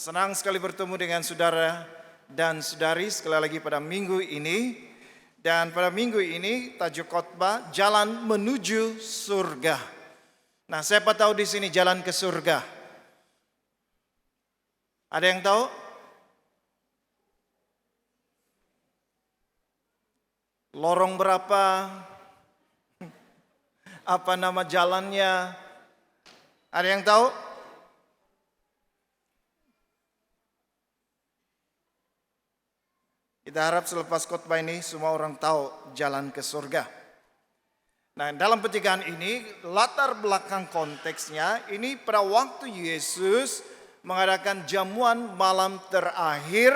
Senang sekali bertemu dengan saudara dan saudari sekali lagi pada minggu ini. Dan pada minggu ini tajuk khotbah Jalan Menuju Surga. Nah, siapa tahu di sini jalan ke surga? Ada yang tahu? Lorong berapa? Apa nama jalannya? Ada yang tahu? Kita harap selepas khotbah ini semua orang tahu jalan ke surga. Nah, dalam petikan ini latar belakang konteksnya ini pada waktu Yesus mengadakan jamuan malam terakhir.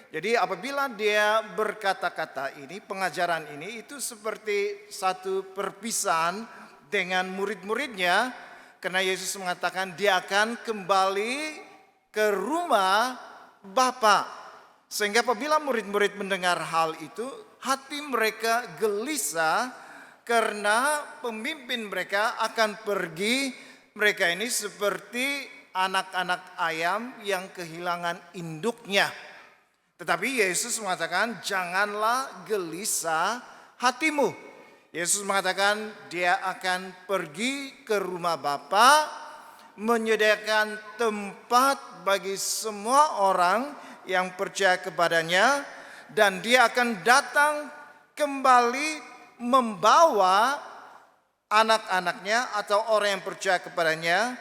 Jadi apabila dia berkata-kata ini, pengajaran ini itu seperti satu perpisahan dengan murid-muridnya. Karena Yesus mengatakan dia akan kembali ke rumah Bapa. Sehingga apabila murid-murid mendengar hal itu, hati mereka gelisah karena pemimpin mereka akan pergi. Mereka ini seperti anak-anak ayam yang kehilangan induknya. Tetapi Yesus mengatakan, janganlah gelisah hatimu. Yesus mengatakan dia akan pergi ke rumah Bapa, menyediakan tempat bagi semua orang yang percaya kepadanya, dan dia akan datang kembali membawa anak-anaknya atau orang yang percaya kepadanya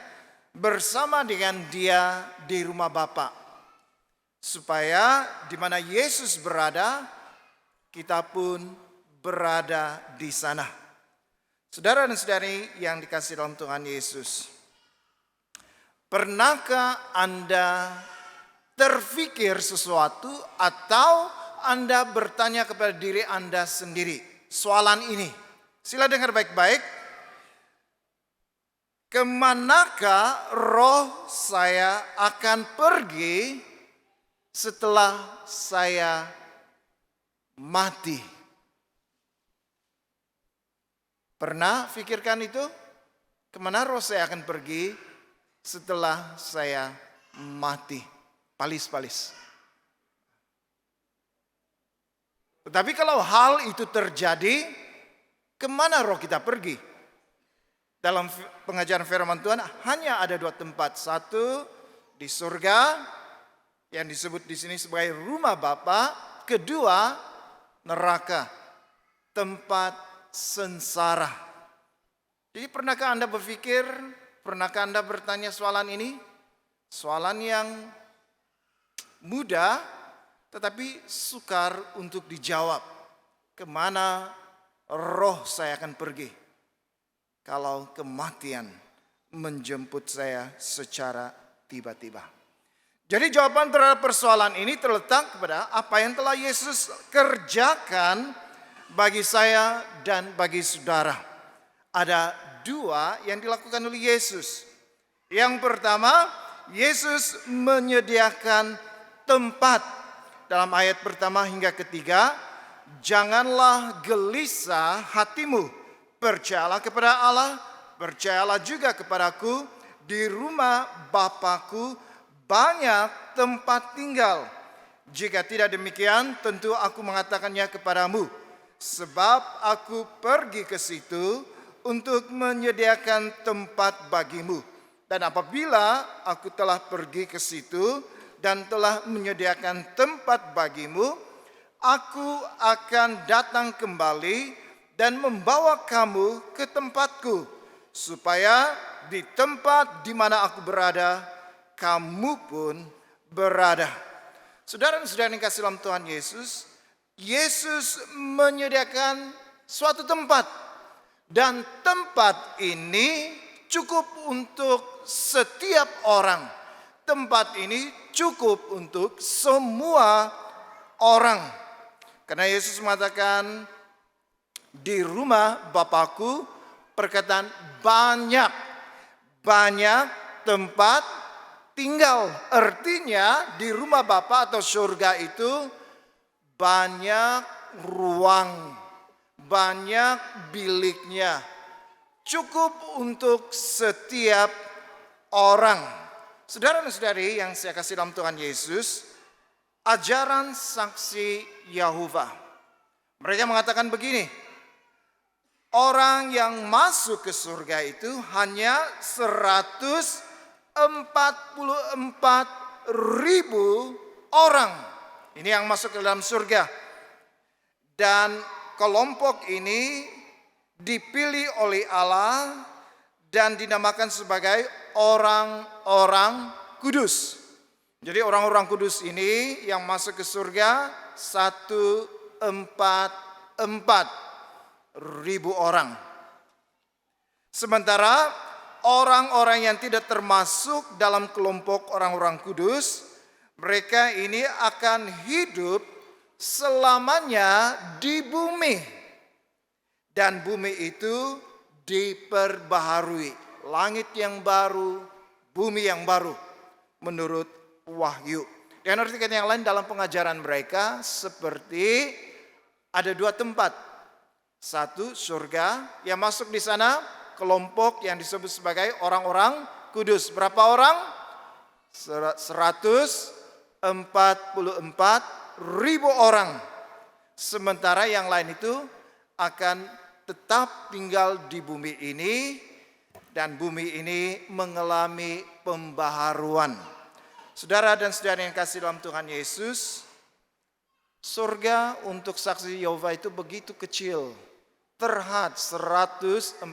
bersama dengan dia di rumah Bapa. Supaya di mana Yesus berada, kita pun berada di sana. Saudara dan saudari yang dikasihi dalam Tuhan Yesus, pernahkah Anda terfikir sesuatu atau Anda bertanya kepada diri Anda sendiri soalan ini? Sila dengar baik-baik. Kemanakah roh saya akan pergi setelah saya mati? Pernah pikirkan itu? Kemana roh saya akan pergi setelah saya mati? Palis-palis. Tetapi kalau hal itu terjadi, kemana roh kita pergi? Dalam pengajaran firman Tuhan hanya ada dua tempat. Satu di surga yang disebut di sini sebagai rumah Bapa. Kedua neraka, tempat sengsara. Jadi pernahkah Anda berpikir, pernahkah Anda bertanya soalan ini? Soalan yang mudah tetapi sukar untuk dijawab. Kemana roh saya akan pergi kalau kematian menjemput saya secara tiba-tiba? Jadi jawaban terhadap persoalan ini terletak kepada apa yang telah Yesus kerjakan bagi saya dan bagi saudara. Ada dua yang dilakukan oleh Yesus. Yang pertama, Yesus menyediakan tempat. Dalam ayat pertama hingga ketiga, janganlah gelisah hatimu, percayalah kepada Allah, percayalah juga kepadaku. Di rumah Bapakku banyak tempat tinggal. Jika tidak demikian, tentu aku mengatakannya kepadamu, sebab aku pergi ke situ untuk menyediakan tempat bagimu. Dan apabila aku telah pergi ke situ dan telah menyediakan tempat bagimu, aku akan datang kembali dan membawa kamu ke tempatku, supaya di tempat di mana aku berada, kamu pun berada. Saudara dan saudara yang kasih dalam Tuhan Yesus, Yesus menyediakan suatu tempat, dan tempat ini cukup untuk setiap orang. Tempat ini cukup untuk semua orang. Karena Yesus mengatakan di rumah Bapakku, perkataan banyak tempat tinggal. Artinya di rumah Bapa atau surga itu banyak ruang, banyak biliknya. Cukup untuk setiap orang. Saudara dan saudari yang saya kasih dalam Tuhan Yesus, ajaran saksi Yahova. Mereka mengatakan begini, orang yang masuk ke surga itu hanya 144.000 orang. Ini yang masuk ke dalam surga. Dan kelompok ini dipilih oleh Allah dan dinamakan sebagai orang-orang kudus. Jadi orang-orang kudus ini yang masuk ke surga 144.000 orang. Sementara orang-orang yang tidak termasuk dalam kelompok orang-orang kudus, mereka ini akan hidup selamanya di bumi. Dan bumi itu diperbaharui. Langit yang baru, bumi yang baru. Menurut Wahyu. Dan artikan yang lain dalam pengajaran mereka seperti ada 2 tempat. Satu, surga, yang masuk di sana kelompok yang disebut sebagai orang-orang kudus. Berapa orang? 144.000 orang. Sementara yang lain itu akan tetap tinggal di bumi ini dan bumi ini mengalami pembaharuan. Saudara dan saudara yang kasih dalam Tuhan Yesus, surga untuk saksi Yehova itu begitu kecil. Terhad 144.000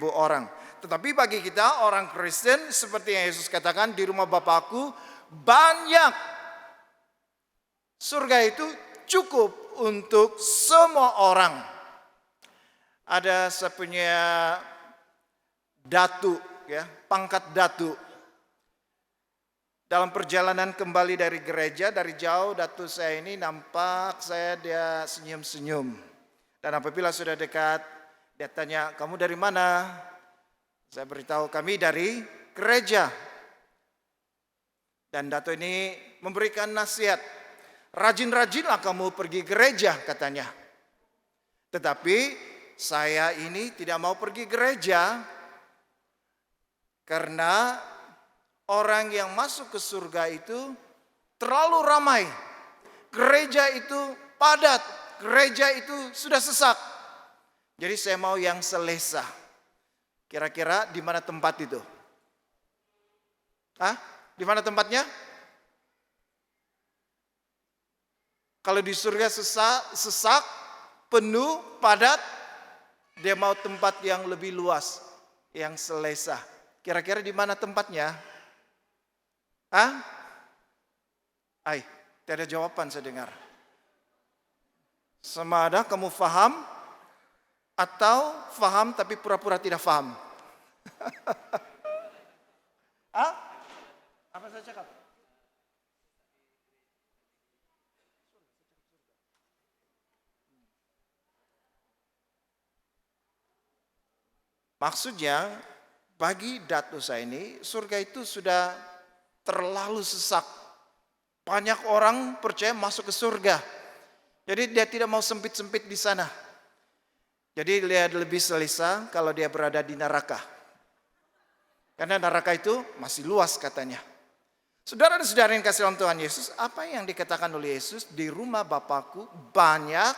orang. Tetapi bagi kita orang Kristen seperti yang Yesus katakan di rumah Bapakku banyak. Surga itu cukup untuk semua orang. Ada saya punya datu, ya, pangkat datu. Dalam perjalanan kembali dari gereja, dari jauh datu saya ini nampak dia senyum-senyum. Dan apabila sudah dekat, dia tanya, kamu dari mana? Saya beritahu, kami dari gereja. Dan datu ini memberikan nasihat, rajin-rajinlah kamu pergi gereja katanya. Tetapi saya ini tidak mau pergi gereja karena orang yang masuk ke surga itu terlalu ramai. Gereja itu padat, gereja itu sudah sesak. Jadi saya mau yang selesa. Kira-kira di mana tempat itu? Di mana tempatnya? Kalau di surga sesak, penuh, padat, dia mau tempat yang lebih luas, yang selesa. Kira-kira di mana tempatnya? Tidak ada jawaban saya dengar. Sama ada kamu faham atau faham tapi pura-pura tidak faham. Apa saya cakap? Maksudnya bagi datu saya ini surga itu sudah terlalu sesak. Banyak orang percaya masuk ke surga. Jadi dia tidak mau sempit-sempit di sana. Jadi dia lebih selesa kalau dia berada di neraka. Karena neraka itu masih luas katanya. Saudara dan saudara yang kasih dalam Tuhan Yesus, apa yang dikatakan oleh Yesus? Di rumah Bapakku banyak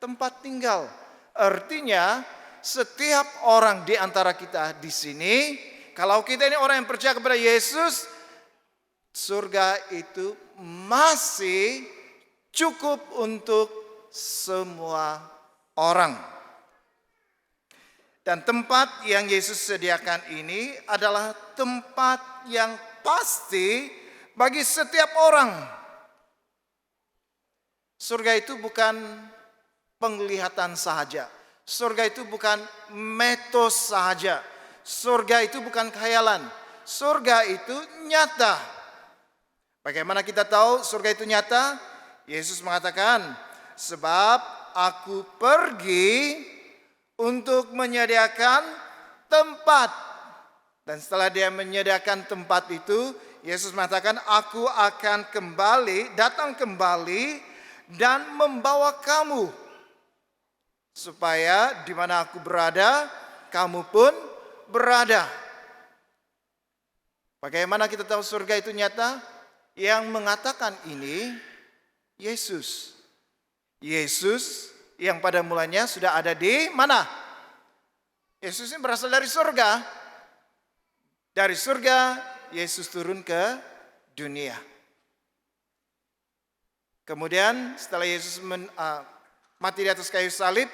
tempat tinggal. Artinya setiap orang di antara kita di sini, kalau kita ini orang yang percaya kepada Yesus, surga itu masih cukup untuk semua orang. Dan tempat yang Yesus sediakan ini adalah tempat yang pasti bagi setiap orang. Surga itu bukan penglihatan sahaja. Surga itu bukan mitos sahaja. Surga itu bukan khayalan. Surga itu nyata. Bagaimana kita tahu surga itu nyata? Yesus mengatakan, sebab aku pergi untuk menyediakan tempat. Dan setelah dia menyediakan tempat itu, Yesus mengatakan, aku akan datang kembali dan membawa kamu. Supaya di mana aku berada, kamu pun berada. Bagaimana kita tahu surga itu nyata? Yang mengatakan ini Yesus. Yesus yang pada mulanya sudah ada di mana? Yesus ini berasal dari surga. Dari surga Yesus turun ke dunia. Kemudian setelah Yesus mati di atas kayu salib,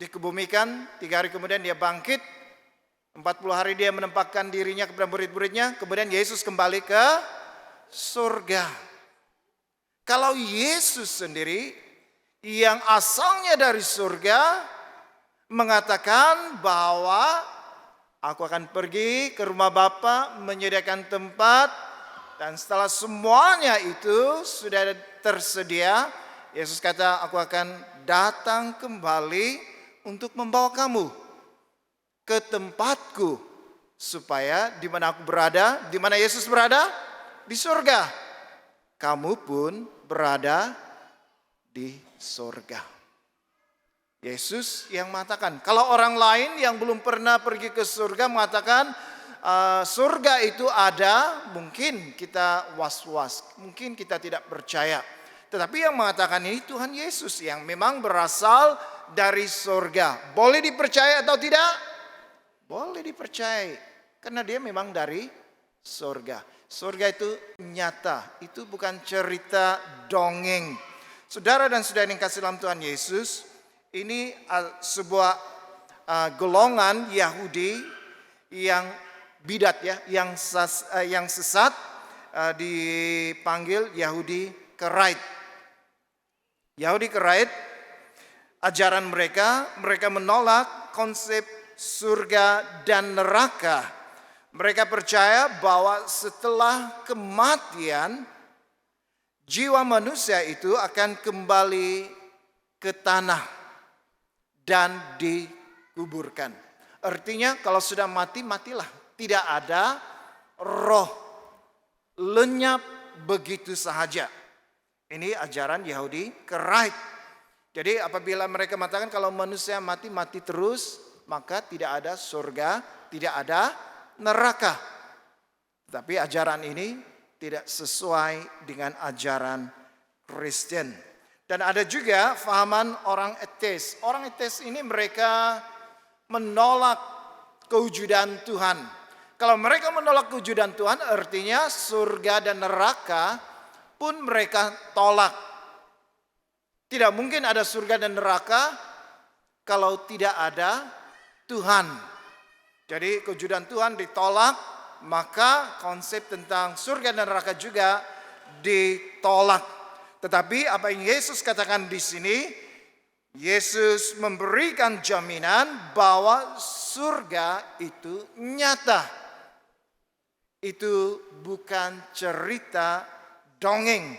dikebumikan, 3 hari kemudian dia bangkit, 40 hari dia menempatkan dirinya kepada murid-muridnya, kemudian Yesus kembali ke surga. Kalau Yesus sendiri yang asalnya dari surga mengatakan bahwa aku akan pergi ke rumah Bapa menyediakan tempat, dan setelah semuanya itu sudah tersedia, Yesus kata, aku akan datang kembali untuk membawa kamu ke tempatku, supaya di mana aku berada, di mana Yesus berada, di surga, kamu pun berada di surga. Yesus yang mengatakan, kalau orang lain yang belum pernah pergi ke surga mengatakan surga itu ada, mungkin kita was-was, mungkin kita tidak percaya. Tetapi yang mengatakan ini Tuhan Yesus yang memang berasal dari surga. Boleh dipercaya atau tidak? Boleh dipercaya, karena dia memang dari surga. Surga itu nyata, itu bukan cerita dongeng. Saudara dan saudari yang kasih dalam Tuhan Yesus, ini sebuah golongan Yahudi yang bidat ya, yang sesat, dipanggil Yahudi Karaite. Yahudi Karaite, ajaran mereka menolak konsep surga dan neraka. Mereka percaya bahwa setelah kematian, jiwa manusia itu akan kembali ke tanah dan dikuburkan. Artinya kalau sudah mati, matilah. Tidak ada roh, lenyap begitu sahaja. Ini ajaran Yahudi Karaite. Jadi apabila mereka mengatakan kalau manusia mati, mati terus, maka tidak ada surga, tidak ada neraka. Tapi ajaran ini tidak sesuai dengan ajaran Kristen. Dan ada juga fahaman orang ateis. Orang ateis ini mereka menolak kewujudan Tuhan. Kalau mereka menolak kewujudan Tuhan, artinya surga dan neraka pun mereka tolak. Tidak mungkin ada surga dan neraka kalau tidak ada Tuhan. Jadi kewujudan Tuhan ditolak, maka konsep tentang surga dan neraka juga ditolak. Tetapi apa yang Yesus katakan di sini, Yesus memberikan jaminan bahwa surga itu nyata. Itu bukan cerita dongeng.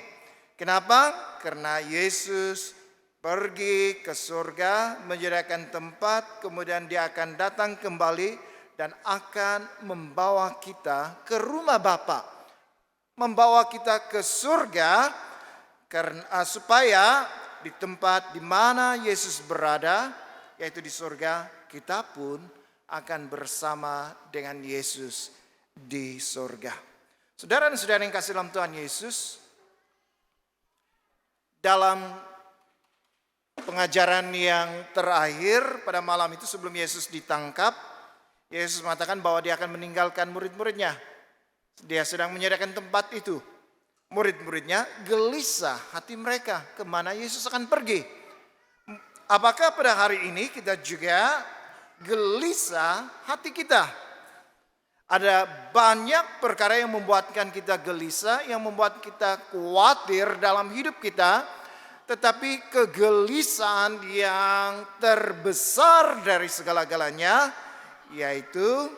Kenapa? Karena Yesus pergi ke surga, menyediakan tempat, kemudian dia akan datang kembali dan akan membawa kita ke rumah Bapa. Membawa kita ke surga, karena supaya di tempat di mana Yesus berada, yaitu di surga, kita pun akan bersama dengan Yesus di surga. Saudara dan saudara yang kasih dalam Tuhan Yesus, dalam pengajaran yang terakhir pada malam itu sebelum Yesus ditangkap, Yesus mengatakan bahwa dia akan meninggalkan murid-muridnya. Dia sedang menyediakan tempat itu. Murid-muridnya gelisah hati mereka kemana Yesus akan pergi. Apakah pada hari ini kita juga gelisah hati kita? Ada banyak perkara yang membuatkan kita gelisah, yang membuat kita khawatir dalam hidup kita. Tetapi kegelisahan yang terbesar dari segala-galanya yaitu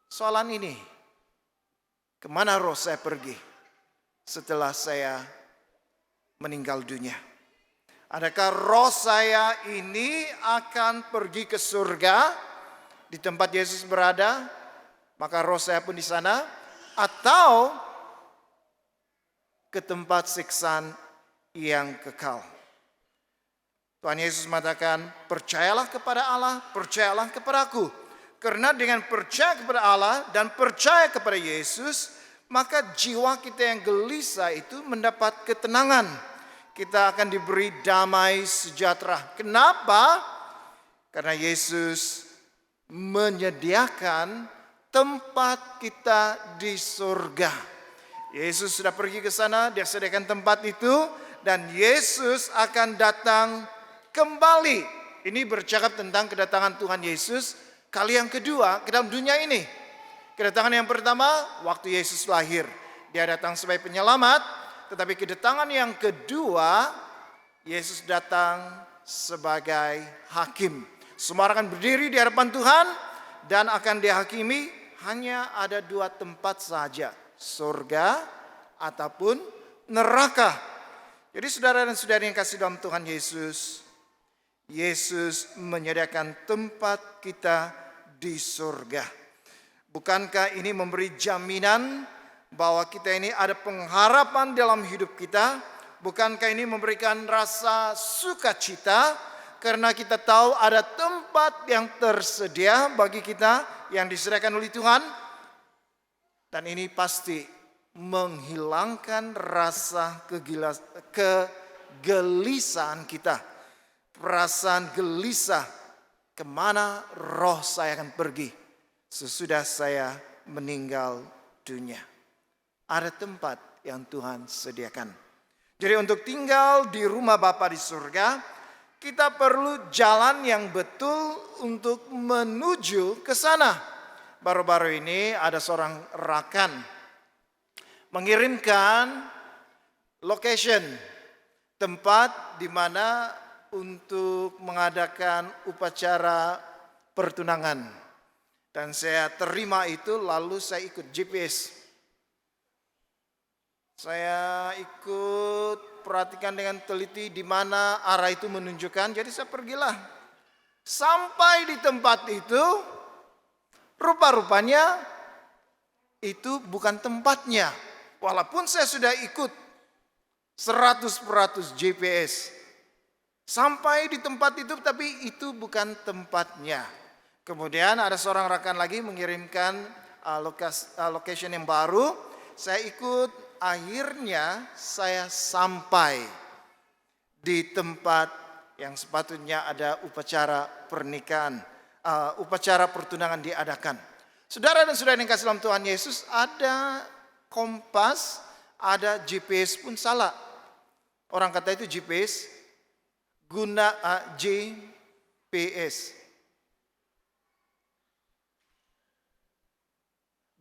soalan ini. Kemana roh saya pergi setelah saya meninggal dunia? Adakah roh saya ini akan pergi ke surga di tempat Yesus berada, maka roh saya pun di sana, atau ke tempat siksaan yang kekal? Tuhan Yesus mengatakan, percayalah kepada Allah, percayalah kepada aku. Karena dengan percaya kepada Allah dan percaya kepada Yesus, maka jiwa kita yang gelisah itu mendapat ketenangan. Kita akan diberi damai sejahtera. Kenapa? Karena Yesus menyediakan tempat kita di surga. Yesus sudah pergi ke sana, dia sediakan tempat itu, dan Yesus akan datang kembali. Ini bercakap tentang kedatangan Tuhan Yesus kali yang kedua ke dalam dunia ini. Kedatangan yang pertama waktu Yesus lahir, dia datang sebagai penyelamat. Tetapi kedatangan yang kedua, Yesus datang sebagai hakim. Semua akan berdiri di hadapan Tuhan dan akan dihakimi. Hanya ada dua tempat saja, surga ataupun neraka. Jadi saudara dan saudari yang kasih dalam Tuhan Yesus, Yesus menyediakan tempat kita di surga. Bukankah ini memberi jaminan bahwa kita ini ada pengharapan dalam hidup kita? Bukankah ini memberikan rasa sukacita karena kita tahu ada tempat yang tersedia bagi kita yang disediakan oleh Tuhan? Dan ini pasti menghilangkan rasa kegelisahan kita. Perasaan gelisah, kemana roh saya akan pergi sesudah saya meninggal dunia. Ada tempat yang Tuhan sediakan. Jadi untuk tinggal di rumah Bapa di surga, kita perlu jalan yang betul untuk menuju ke sana. Baru-baru ini ada seorang rakan mengirimkan location tempat di mana untuk mengadakan upacara pertunangan. Dan saya terima itu, lalu saya ikut GPS. Saya ikut perhatikan dengan teliti di mana arah itu menunjukkan. Jadi saya pergilah. Sampai di tempat itu, rupa-rupanya itu bukan tempatnya. Walaupun saya sudah ikut 100% GPS. Sampai di tempat itu, tapi itu bukan tempatnya. Kemudian ada seorang rekan lagi mengirimkan location yang baru. Saya ikut, akhirnya saya sampai di tempat yang sepatutnya ada upacara pernikahan, upacara pertunangan diadakan. Saudara dan saudara yang kasih dalam Tuhan Yesus, ada kompas, ada GPS pun salah. Orang kata itu GPS, guna GPS.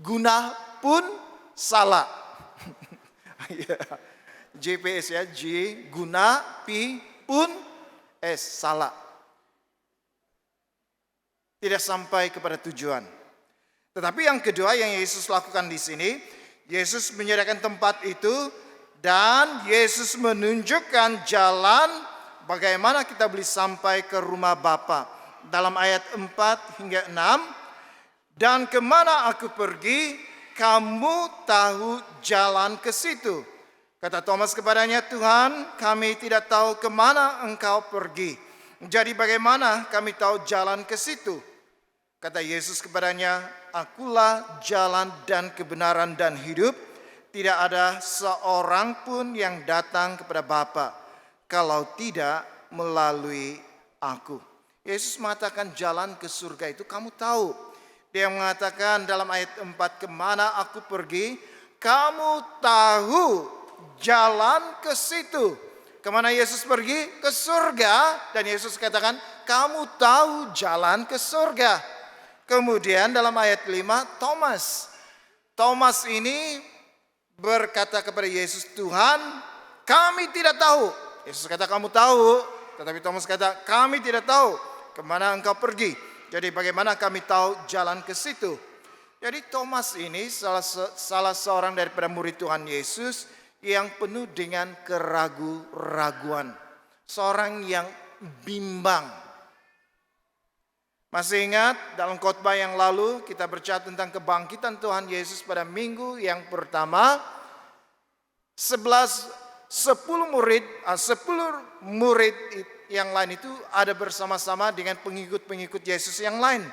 Guna pun salah. GPS ya, G, guna, P, pun, S, salah. Tidak sampai kepada tujuan. Tetapi yang kedua yang Yesus lakukan di sini, Yesus menyediakan tempat itu dan Yesus menunjukkan jalan bagaimana kita boleh sampai ke rumah Bapa. Dalam ayat 4 hingga 6, dan kemana aku pergi, kamu tahu jalan ke situ. Kata Thomas kepadanya, Tuhan, kami tidak tahu kemana engkau pergi. Jadi bagaimana kami tahu jalan ke situ? Kata Yesus kepadanya, akulah jalan dan kebenaran dan hidup. Tidak ada seorang pun yang datang kepada Bapa kalau tidak melalui aku. Yesus mengatakan jalan ke surga itu kamu tahu. Dia mengatakan dalam ayat 4, kemana aku pergi, kamu tahu jalan ke situ. Kemana Yesus pergi? Ke surga. Dan Yesus katakan, kamu tahu jalan ke surga. Kemudian dalam ayat 5, Thomas ini berkata kepada Yesus, Tuhan, kami tidak tahu. Yesus kata, kamu tahu. Tetapi Thomas kata, kami tidak tahu kemana engkau pergi. Jadi bagaimana kami tahu jalan ke situ? Jadi Thomas ini salah seorang daripada murid Tuhan Yesus yang penuh dengan keraguan-raguan. Seorang yang bimbang. Masih ingat dalam khotbah yang lalu kita bercakap tentang kebangkitan Tuhan Yesus pada minggu yang pertama. 10 murid yang lain itu ada bersama-sama dengan pengikut-pengikut Yesus yang lain.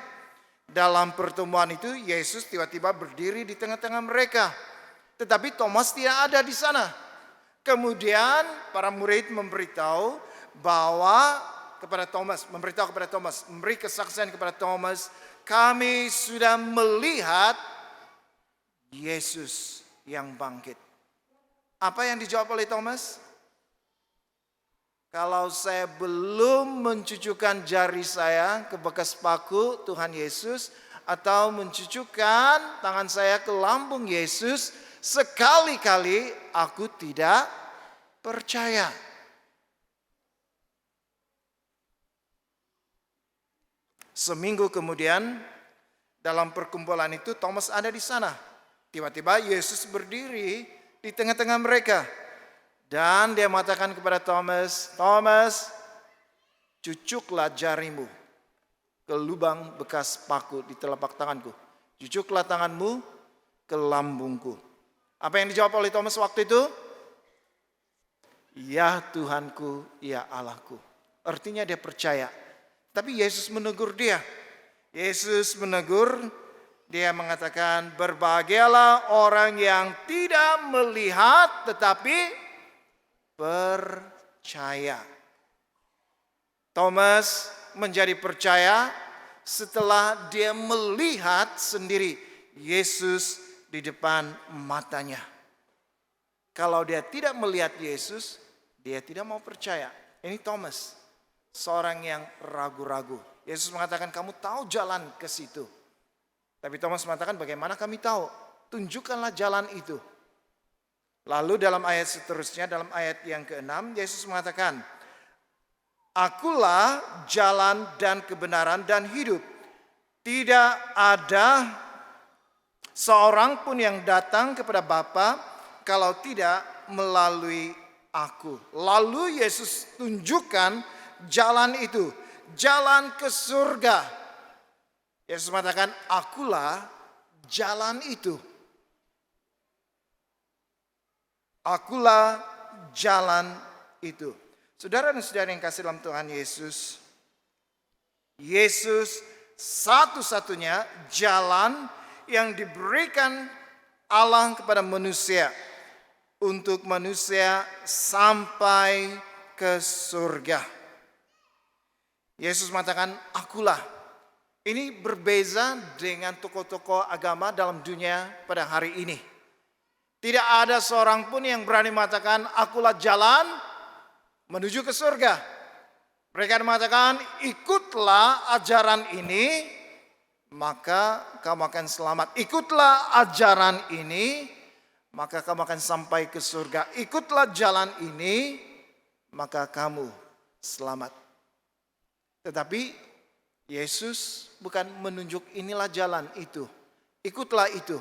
Dalam pertemuan itu Yesus tiba-tiba berdiri di tengah-tengah mereka. Tetapi Thomas tidak ada di sana. Kemudian para murid memberitahu kepada Thomas, memberi kesaksian kepada Thomas, kami sudah melihat Yesus yang bangkit. Apa yang dijawab oleh Thomas? Kalau saya belum mencucukkan jari saya ke bekas paku Tuhan Yesus, atau mencucukkan tangan saya ke lambung Yesus, sekali-kali aku tidak percaya. Seminggu kemudian dalam perkumpulan itu Thomas ada di sana. Tiba-tiba Yesus berdiri di tengah-tengah mereka. Dan dia mengatakan kepada Thomas, Thomas, cucuklah jarimu ke lubang bekas paku di telapak tanganku. Cucuklah tanganmu ke lambungku. Apa yang dijawab oleh Thomas waktu itu? Ya Tuhanku, ya Allahku. Artinya dia percaya. Tapi Yesus menegur dia. Yesus menegur, dia mengatakan, berbahagialah orang yang tidak melihat tetapi percaya. Thomas menjadi percaya setelah dia melihat sendiri Yesus di depan matanya. Kalau dia tidak melihat Yesus, dia tidak mau percaya. Ini Thomas, seorang yang ragu-ragu. Yesus mengatakan, kamu tahu jalan ke situ. Tapi Thomas mengatakan, bagaimana kami tahu? Tunjukkanlah jalan itu. Lalu dalam ayat seterusnya, dalam ayat yang ke-6, Yesus mengatakan, Akulah jalan dan kebenaran dan hidup. Tidak ada seorang pun yang datang kepada Bapa kalau tidak melalui aku. Lalu Yesus tunjukkan jalan itu, jalan ke surga. Yesus mengatakan, akulah jalan itu. Akulah jalan itu. Saudara dan saudari yang kasih dalam Tuhan Yesus, Yesus satu-satunya jalan yang diberikan Allah kepada manusia untuk manusia sampai ke surga. Yesus mengatakan, akulah. Ini berbeza dengan tokoh-tokoh agama dalam dunia pada hari ini. Tidak ada seorang pun yang berani mengatakan, akulah jalan menuju ke surga. Mereka mengatakan, ikutlah ajaran ini, maka kamu akan selamat. Ikutlah ajaran ini, maka kamu akan sampai ke surga. Ikutlah jalan ini, maka kamu selamat. Tetapi Yesus bukan menunjuk inilah jalan itu. Ikutlah itu.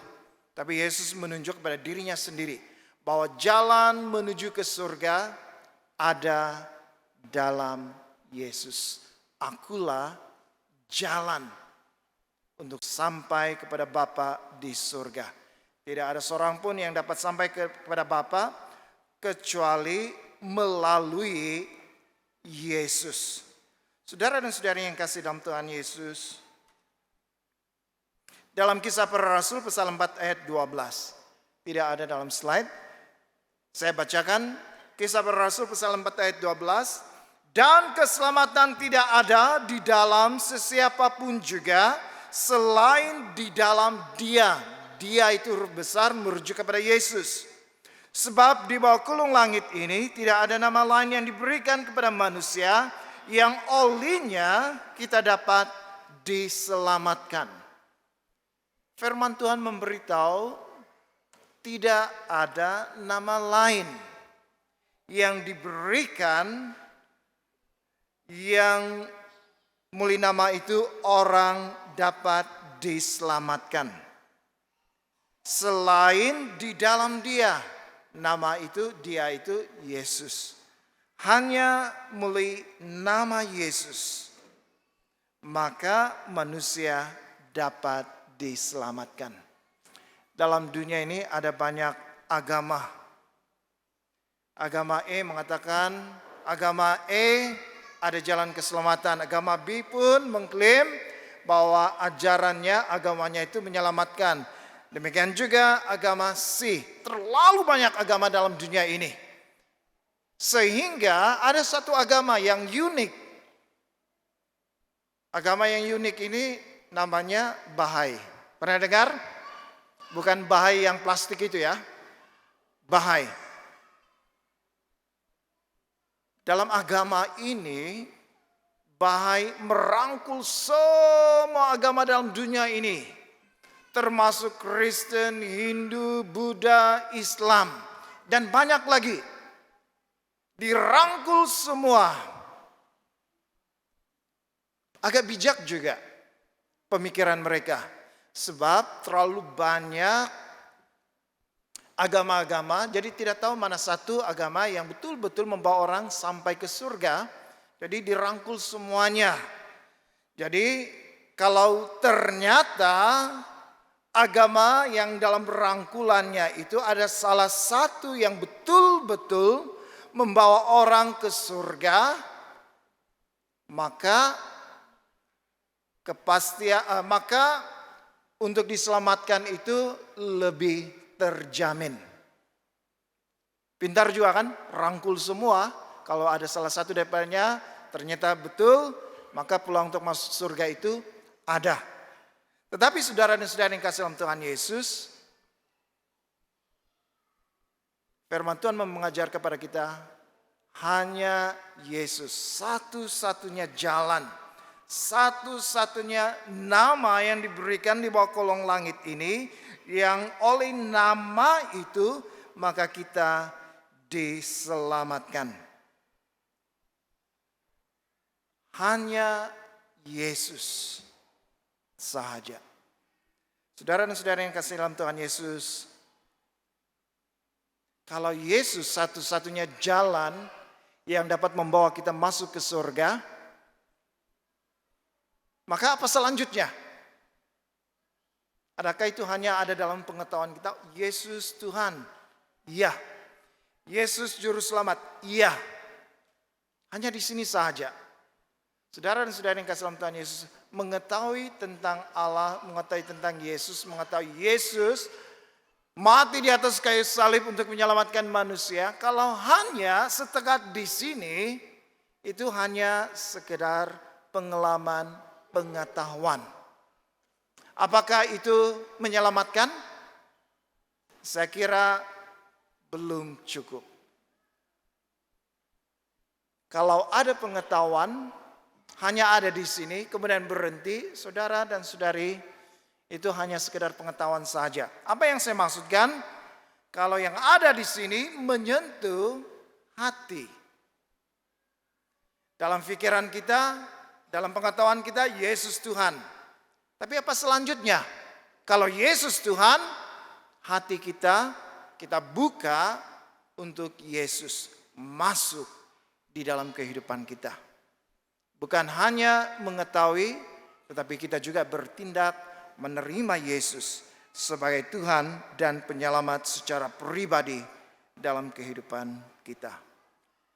Tapi Yesus menunjuk pada dirinya sendiri bahwa jalan menuju ke surga ada dalam Yesus. Akulah jalan untuk sampai kepada Bapa di surga. Tidak ada seorang pun yang dapat sampai kepada Bapa kecuali melalui Yesus. Saudara dan saudari yang kasih dalam Tuhan Yesus, dalam Kisah Para Rasul pasal 4 ayat 12. Tidak ada dalam slide. Saya bacakan Kisah Para Rasul pasal 4 ayat 12. Dan keselamatan tidak ada di dalam sesiapapun juga selain di dalam Dia. Dia itu huruf besar merujuk kepada Yesus. Sebab di bawah kulung langit ini tidak ada nama lain yang diberikan kepada manusia yang olehnya kita dapat diselamatkan. Firman Tuhan memberitahu tidak ada nama lain yang diberikan yang mulai nama itu orang dapat diselamatkan. Selain di dalam Dia, nama itu Dia itu Yesus. Hanya mulai nama Yesus, maka manusia dapat diselamatkan. Dalam dunia ini ada banyak agama. Agama E mengatakan agama E ada jalan keselamatan. Agama B pun mengklaim bahwa ajarannya, agamanya itu menyelamatkan. Demikian juga agama Sikh. Terlalu banyak agama dalam dunia ini. Sehingga ada satu agama yang unik. Agama yang unik ini namanya Bahai. Pernah dengar? Bukan Bahai yang plastik itu ya. Bahai. Dalam agama ini, Bahai merangkul semua agama dalam dunia ini. Termasuk Kristen, Hindu, Buddha, Islam. Dan banyak lagi. Dirangkul semua. Agak bijak juga pemikiran mereka. Sebab terlalu banyak agama-agama. Jadi tidak tahu mana satu agama yang betul-betul membawa orang sampai ke surga. Jadi dirangkul semuanya. Jadi kalau ternyata agama yang dalam rangkulannya itu ada salah satu yang betul-betul membawa orang ke surga, maka maka untuk diselamatkan itu lebih terjamin. Pintar juga kan, rangkul semua. Kalau ada salah satu daripadanya ternyata betul, maka peluang untuk masuk surga itu ada. Tetapi saudara dan saudara yang kasih dalam Tuhan Yesus, firman Tuhan mengajar kepada kita, hanya Yesus, satu-satunya jalan, satu-satunya nama yang diberikan di bawah kolong langit ini, yang oleh nama itu maka kita diselamatkan. Hanya Yesus sahaja. Saudara dan saudara yang kasih dalam Tuhan Yesus, kalau Yesus satu-satunya jalan yang dapat membawa kita masuk ke surga, maka apa selanjutnya? Adakah itu hanya ada dalam pengetahuan kita? Yesus Tuhan, iya. Yesus Juru Selamat, iya. Hanya di sini saja. Saudara dan saudara yang kasih dalam Tuhan Yesus, mengetahui tentang Allah, mengetahui tentang Yesus, mengetahui Yesus mati di atas kayu salib untuk menyelamatkan manusia. Kalau hanya setegak di sini, itu hanya sekedar pengalaman, pengetahuan. Apakah itu menyelamatkan? Saya kira belum cukup. Kalau ada pengetahuan, hanya ada di sini, kemudian berhenti, saudara dan saudari, itu hanya sekedar pengetahuan saja. Apa yang saya maksudkan? Kalau yang ada di sini menyentuh hati. Dalam pikiran kita, dalam pengetahuan kita, Yesus Tuhan. Tapi apa selanjutnya? Kalau Yesus Tuhan, hati kita buka untuk Yesus masuk di dalam kehidupan kita. Bukan hanya mengetahui, tetapi kita juga bertindak menerima Yesus sebagai Tuhan dan penyelamat secara pribadi dalam kehidupan kita.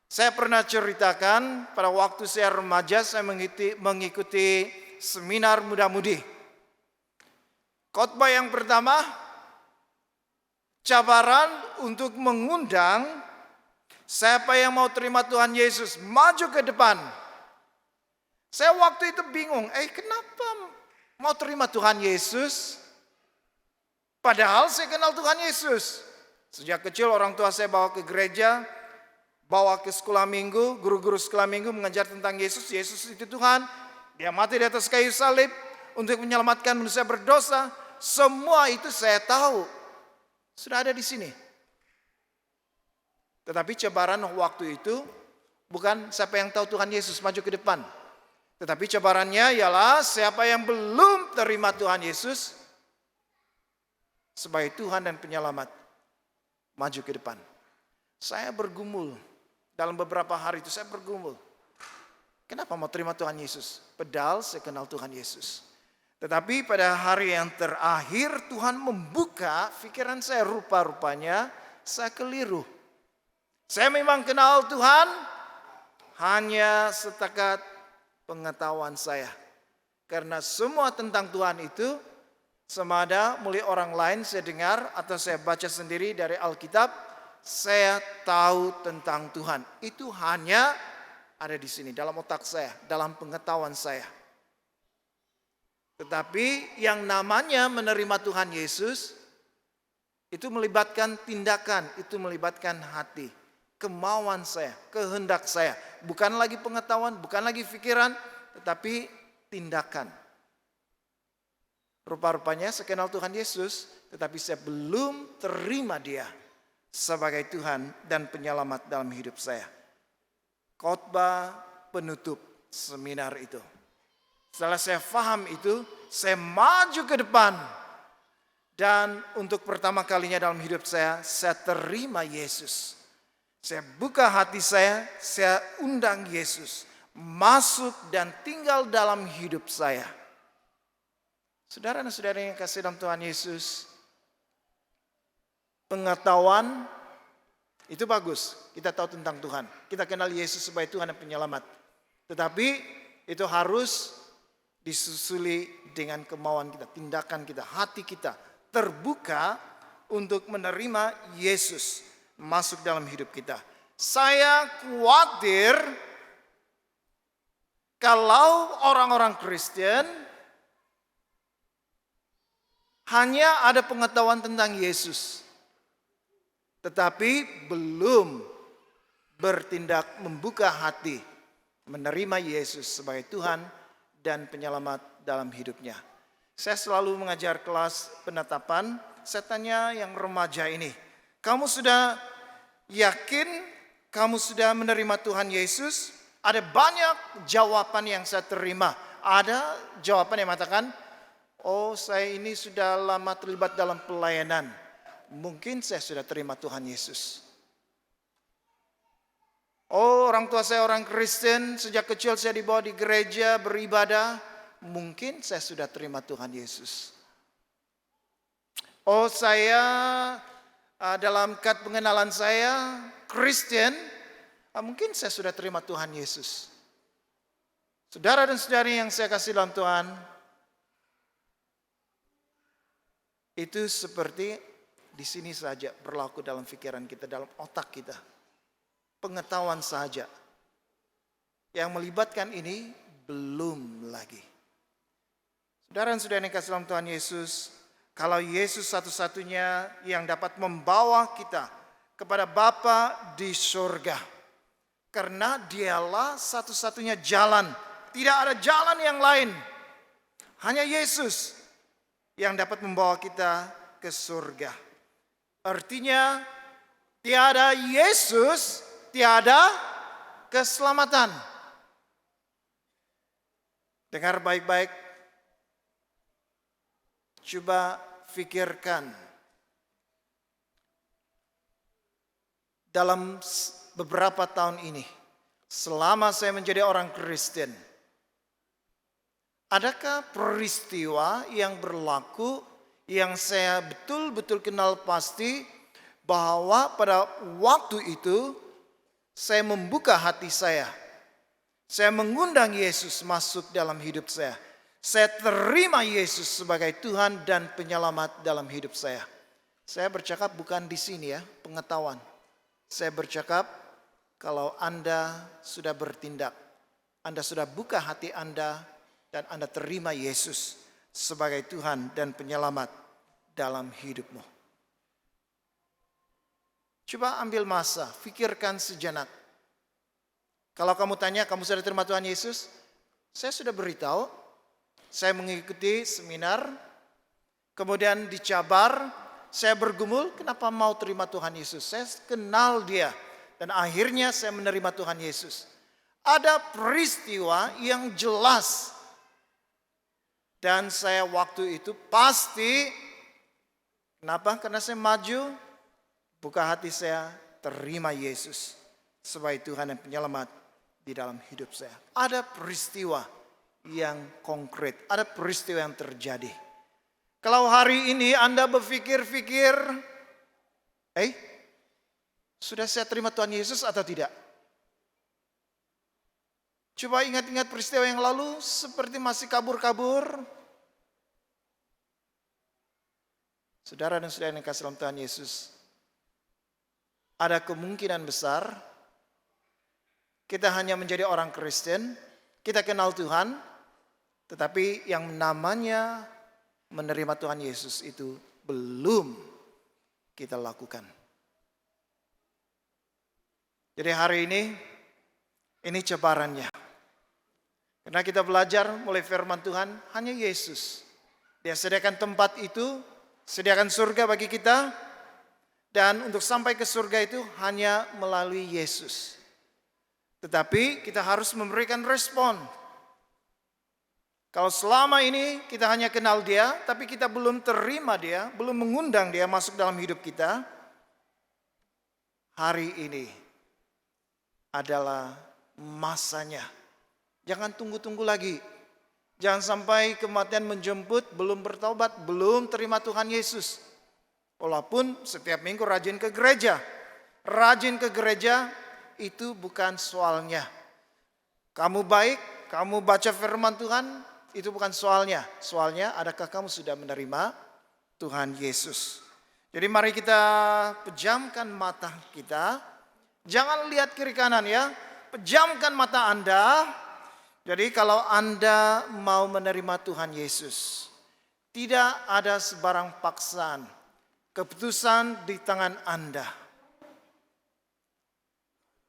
Saya pernah ceritakan pada waktu saya remaja, saya mengikuti seminar muda-mudi. Khotbah yang pertama, cabaran untuk mengundang siapa yang mau terima Tuhan Yesus maju ke depan. Saya waktu itu bingung, kenapa mau terima Tuhan Yesus? Padahal saya kenal Tuhan Yesus. Sejak kecil orang tua saya bawa ke gereja, bawa ke sekolah minggu, guru-guru sekolah minggu mengajar tentang Yesus. Yesus itu Tuhan, Dia mati di atas kayu salib untuk menyelamatkan manusia berdosa. Semua itu saya tahu. Sudah ada di sini. Tetapi cabaran waktu itu bukan siapa yang tahu Tuhan Yesus maju ke depan. Tetapi cabarannya ialah siapa yang belum terima Tuhan Yesus sebagai Tuhan dan penyelamat maju ke depan. Saya bergumul. Dalam beberapa hari itu saya bergumul. Kenapa mau terima Tuhan Yesus? Padahal saya kenal Tuhan Yesus. Tetapi pada hari yang terakhir Tuhan membuka pikiran saya, rupa-rupanya saya keliru. Saya memang kenal Tuhan hanya setakat pengetahuan saya. Karena semua tentang Tuhan itu, semada mulai orang lain saya dengar atau saya baca sendiri dari Alkitab, saya tahu tentang Tuhan. Itu hanya ada di sini, dalam otak saya, dalam pengetahuan saya. Tetapi yang namanya menerima Tuhan Yesus, itu melibatkan tindakan, itu melibatkan hati, kemauan saya, kehendak saya. Bukan lagi pengetahuan, bukan lagi pikiran, tetapi tindakan. Rupa-rupanya saya kenal Tuhan Yesus, tetapi saya belum terima Dia sebagai Tuhan dan penyelamat dalam hidup saya. Khotbah penutup seminar itu. Setelah saya paham itu, saya maju ke depan. Dan untuk pertama kalinya dalam hidup saya terima Yesus. Saya buka hati saya undang Yesus masuk dan tinggal dalam hidup saya. Saudara dan saudara yang kasih dalam Tuhan Yesus, pengetahuan itu bagus. Kita tahu tentang Tuhan. Kita kenal Yesus sebagai Tuhan dan penyelamat. Tetapi itu harus disusuli dengan kemauan kita, tindakan kita, hati kita terbuka untuk menerima Yesus masuk dalam hidup kita. Saya khawatir kalau orang-orang Kristen hanya ada pengetahuan tentang Yesus, tetapi belum bertindak membuka hati menerima Yesus sebagai Tuhan dan penyelamat dalam hidupnya. Saya selalu mengajar kelas penetapan, saya tanya yang remaja ini, kamu sudah yakin kamu sudah menerima Tuhan Yesus? Ada banyak jawaban yang saya terima. Ada jawaban yang mengatakan, oh saya ini sudah lama terlibat dalam pelayanan. Mungkin saya sudah terima Tuhan Yesus. Oh orang tua saya orang Kristen, sejak kecil saya dibawa di gereja beribadah. Mungkin saya sudah terima Tuhan Yesus. Oh saya dalam kad pengenalan saya Kristen, mungkin saya sudah terima Tuhan Yesus. Saudara dan saudari yang saya kasih dalam Tuhan, itu seperti di sini saja berlaku dalam pikiran kita, dalam otak kita. Pengetahuan saja. Yang melibatkan ini belum lagi. Saudara dan saudari yang kasih dalam Tuhan Yesus, kalau Yesus satu-satunya yang dapat membawa kita kepada Bapa di surga. Karena dialah satu-satunya jalan. Tidak ada jalan yang lain. Hanya Yesus yang dapat membawa kita ke surga. Artinya tiada Yesus, tiada keselamatan. Dengar baik-baik. Coba pikirkan. Dalam beberapa tahun ini, selama saya menjadi orang Kristen, adakah peristiwa yang berlaku yang saya betul-betul kenal pasti bahwa pada waktu itu saya membuka hati saya mengundang Yesus masuk dalam hidup saya. Saya terima Yesus sebagai Tuhan dan penyelamat dalam hidup saya. Saya bercakap bukan di sini ya, pengetahuan. Saya bercakap kalau Anda sudah bertindak, Anda sudah buka hati Anda dan Anda terima Yesus sebagai Tuhan dan penyelamat dalam hidupmu. Coba ambil masa, pikirkan sejenak. Kalau kamu tanya, kamu sudah terima Tuhan Yesus? Saya sudah beritahu. Saya mengikuti seminar, kemudian dicabar, saya bergumul, kenapa mau terima Tuhan Yesus? Saya kenal Dia, dan akhirnya saya menerima Tuhan Yesus. Ada peristiwa yang jelas, dan saya waktu itu pasti, kenapa? Karena saya maju, buka hati saya, terima Yesus sebagai Tuhan dan penyelamat di dalam hidup saya. Ada peristiwa yang konkret, ada peristiwa yang terjadi. Kalau hari ini Anda berpikir-pikir, sudah saya terima Tuhan Yesus atau tidak? Coba ingat-ingat peristiwa yang lalu seperti masih kabur-kabur. Saudara dan saudara yang kasih dalam Tuhan Yesus, ada kemungkinan besar kita hanya menjadi orang Kristen, kita kenal Tuhan, tetapi yang namanya menerima Tuhan Yesus itu belum kita lakukan. Jadi hari ini cabarannya. Karena kita belajar mulai firman Tuhan, hanya Yesus. Dia sediakan tempat itu, sediakan surga bagi kita. Dan untuk sampai ke surga itu hanya melalui Yesus. Tetapi kita harus memberikan respon. Kalau selama ini kita hanya kenal Dia, tapi kita belum terima Dia, belum mengundang Dia masuk dalam hidup kita, hari ini adalah masanya. Jangan tunggu-tunggu lagi. Jangan sampai kematian menjemput, belum bertobat, belum terima Tuhan Yesus. Walaupun setiap minggu rajin ke gereja. Rajin ke gereja itu bukan soalnya. Kamu baik, kamu baca firman Tuhan, itu bukan soalnya. Soalnya adakah kamu sudah menerima Tuhan Yesus. Jadi mari kita pejamkan mata kita. Jangan lihat kiri kanan ya. Pejamkan mata Anda. Jadi kalau Anda mau menerima Tuhan Yesus, tidak ada sebarang paksaan. Keputusan di tangan Anda.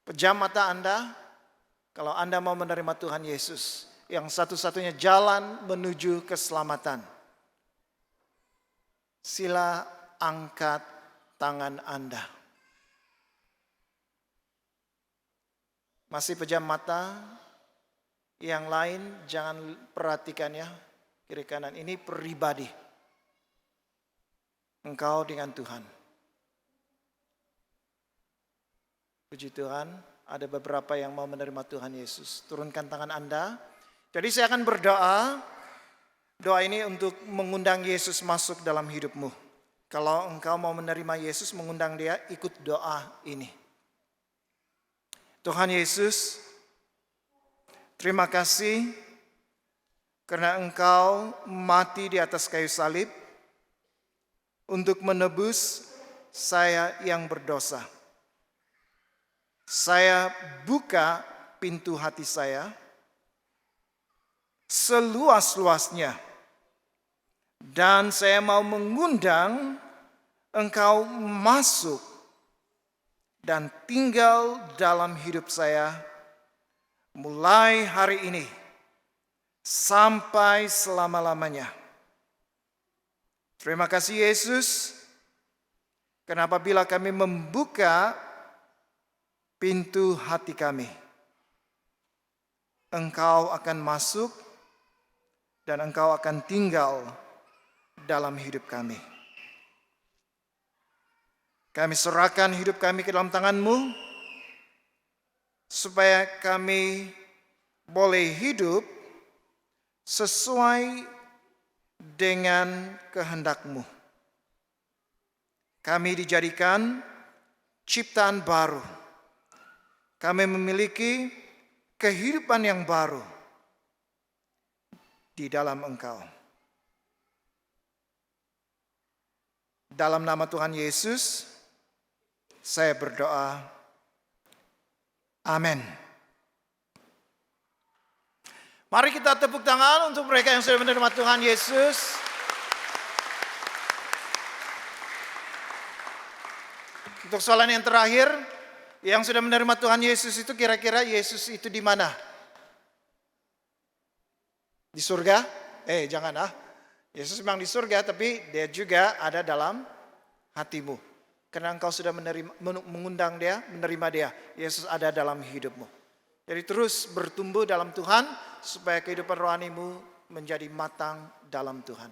Pejam mata Anda. Kalau Anda mau menerima Tuhan Yesus, yang satu-satunya jalan menuju keselamatan. Sila angkat tangan Anda. Masih pejam mata? Yang lain jangan perhatikan ya, kiri kanan. Ini pribadi. Engkau dengan Tuhan. Puji Tuhan, ada beberapa yang mau menerima Tuhan Yesus. Turunkan tangan Anda. Jadi saya akan berdoa. Doa ini untuk mengundang Yesus masuk dalam hidupmu. Kalau engkau mau menerima Yesus, mengundang Dia, ikut doa ini. Tuhan Yesus, terima kasih karena Engkau mati di atas kayu salib untuk menebus saya yang berdosa. Saya buka pintu hati saya seluas-luasnya. Dan saya mau mengundang Engkau masuk dan tinggal dalam hidup saya mulai hari ini sampai selama-lamanya. Terima kasih Yesus, karena apabila kami membuka pintu hati kami, Engkau akan masuk dan Engkau akan tinggal dalam hidup kami. Kami serahkan hidup kami ke dalam tangan-Mu, supaya kami boleh hidup sesuai dengan kehendak-Mu. Kami dijadikan ciptaan baru. Kami memiliki kehidupan yang baru di dalam Engkau. Dalam nama Tuhan Yesus, saya berdoa. Amin. Mari kita tepuk tangan untuk mereka yang sudah menerima Tuhan Yesus. Untuk soalan yang terakhir, yang sudah menerima Tuhan Yesus itu kira-kira Yesus itu di mana? Di surga? Jangan ah. Yesus memang di surga, tapi Dia juga ada dalam hatimu. Karena engkau sudah mengundang Dia, menerima Dia. Yesus ada dalam hidupmu. Jadi terus bertumbuh dalam Tuhan, supaya kehidupan rohanimu menjadi matang dalam Tuhan.